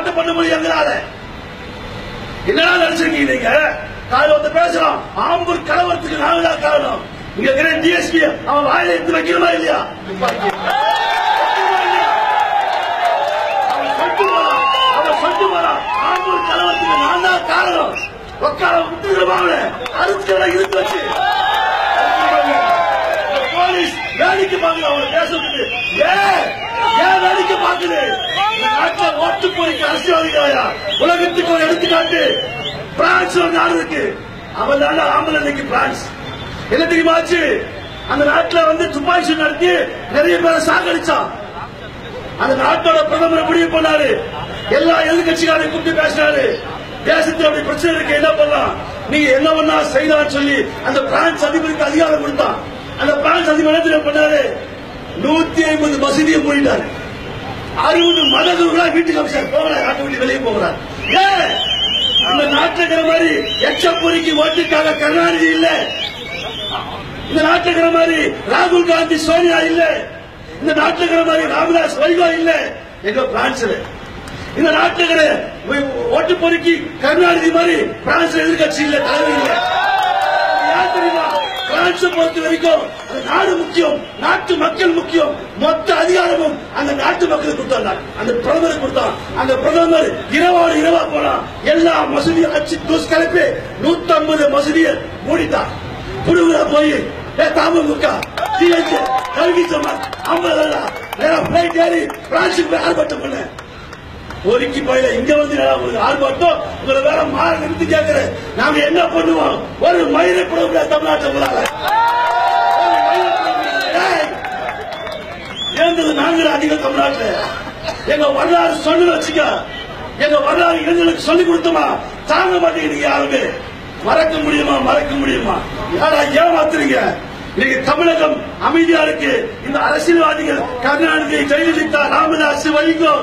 போராட்டம் பண்ண முடியும் எங்களால. என்னடா நினைச்சிருக்கீங்க நீங்க? காலையில் வந்து பேசுறோம், ஆம்பூர் கலவரத்துக்கு நாங்க தான் காரணம். இங்க இருக்கிற டிஎஸ்பி அவன் வாயில எடுத்து வைக்கணுமா இல்லையா? அவன் சொல்லிட்டு போறான், ஆம்பூர் கலவரத்துக்கு நான் தான் காரணம். உட்கார விட்டுருவாங்க, அறுத்து இருந்து வச்சு போலீஸ் வேடிக்கை பார்க்குது. அவங்க பேசுறது ஏன் வேடிக்கை பார்க்குது? நாட்டில் ஓட்டு போய்க்கு அரசியல்வாதிகளையா உலகத்துக்கு ஒரு எடுத்துக்காட்டு பிரான்ஸ் ஒரு நாடு இருக்கு. அவன் தான் ஆம்பளை இன்னைக்கு பிரான்ஸ். என்ன தெரியுமா ஆச்சு? அந்த நாட்டில் வந்து துப்பாக்கி சூடு நடத்தி நிறைய பேரை சாகடிச்சான். அந்த நாட்டோட பிரதமர் முடிவு பண்ணாரு, எல்லா எதிர்கட்சிகளையும் கூப்பிட்டு பேசினாரு. தேசத்தில் அப்படி பிரச்சனை இருக்கு, என்ன பண்ணலாம், நீங்க என்ன பண்ணா செய்யலாம் சொல்லி அந்த பிரான்ஸ் அதிபருக்கு அதிகாரம் கொடுத்தான். அந்த பிரான்ஸ் அதிபர் என்ன பண்ணாரு? 150 மசூதியை மூடிட்டாரு. 60 மதகுருகளா வீட்டுக்கு அமைச்சார். போகிறார், நாட்டை விட்டு வெளியே போகிறார். ஏன் இந்த நாட்டில் இருக்கிற மாதிரி எச்சப்பொறிக்கு ஓட்டுக்காக கருணாநிதி இல்ல, இந்த நாட்டில் இருக்கிற மாதிரி ராகுல் காந்தி சோனியா இல்ல, இந்த நாட்டில் இருக்கிற மாதிரி ராமதாஸ் வைகோ இல்ல. எங்க பிரான்ஸ்ல இந்த நாட்டில் ஓட்டு பொறுக்கி கருணாநிதி மாதிரி பிரான்ஸ் எதிர்கட்சி இல்ல, தலைவர் இல்ல. யார் தெரியுமா? பிரான்ஸை பொறுத்த வரைக்கும் நாடு முக்கியம், நாட்டு மக்கள் முக்கியம். மொத்த அதிகாரமும் அந்த நாட்டு மக்களுக்கு கொடுத்தாங்க, அந்த பிரதமருக்கு கொடுத்தான். அந்த பிரதமர் இரவோடு இரவா போனான். எல்லா மசூதியும் அச்சு தூசு கலப்பி 150 மசூதியை மூடிட்டான். புடுங்குற போய் தாமமுக கல்வி சமாஜ் 50 பிளைட் ஏறி பிரான்சுக்கு போய் ஆர்ப்பாட்டம் பண்ண ஒருக்கி போயில. இங்க வந்து ஆர்ப்பாட்டம் உங்களை வேற மாற நிறுத்தி கேட்கிறேன். நாங்க என்ன பண்ணுவோம்? ஒரு மயிரை போட முடியாது தமிழ்நாட்டில் உங்களால. இருந்தது நாங்கள் அதிகம் தமிழ்நாட்டில். எங்க வரலாறு சொல்லு வச்சுக்க, எங்க வரலாறு இளைஞர்களுக்கு சொல்லிக் கொடுத்தோமா? தாங்க மாட்டேங்கிறீங்க யாருமே. மறக்க முடியுமா? மறக்க முடியுமா? யாரா ஏமாத்துறீங்க? இன்னைக்கு தமிழகம் அமைதியா இருக்கு. இந்த அரசியல்வாதிகள் கருணாநிதி, ஜெயலலிதா, ராமதாஸ், வைகோ,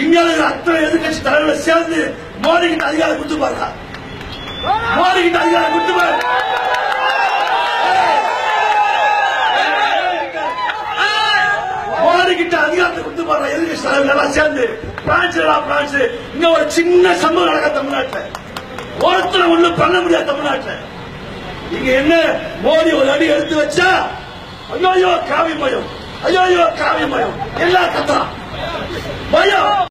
இந்தியாவில் அத்தனை எதிர்கட்சி தலைவர்கள் சேர்ந்து மோடி கிட்ட அதிகாரம் கொடுத்துப்பாங்க. மோடி கிட்ட அதிகாரம் கொடுத்துப்பாரு. மோடி கிட்ட அதிகாரத்தை கொடுத்துப்பாரு. எதிர்கட்சி தலைவர்கள் சேர்ந்து பிரான்ஸ் இங்க ஒரு சின்ன சம்பவம் நடக்க தமிழ்நாட்டில் ஒருத்தர் ஒண்ணும் பண்ண முடியாது. தமிழ்நாட்டில் இங்க என்ன மோடி ஒரு அடி எடுத்து வச்சா ஐயோ காவி மயம், ஐயோ காவி மயம், எல்லா கத்துறான் பயம்.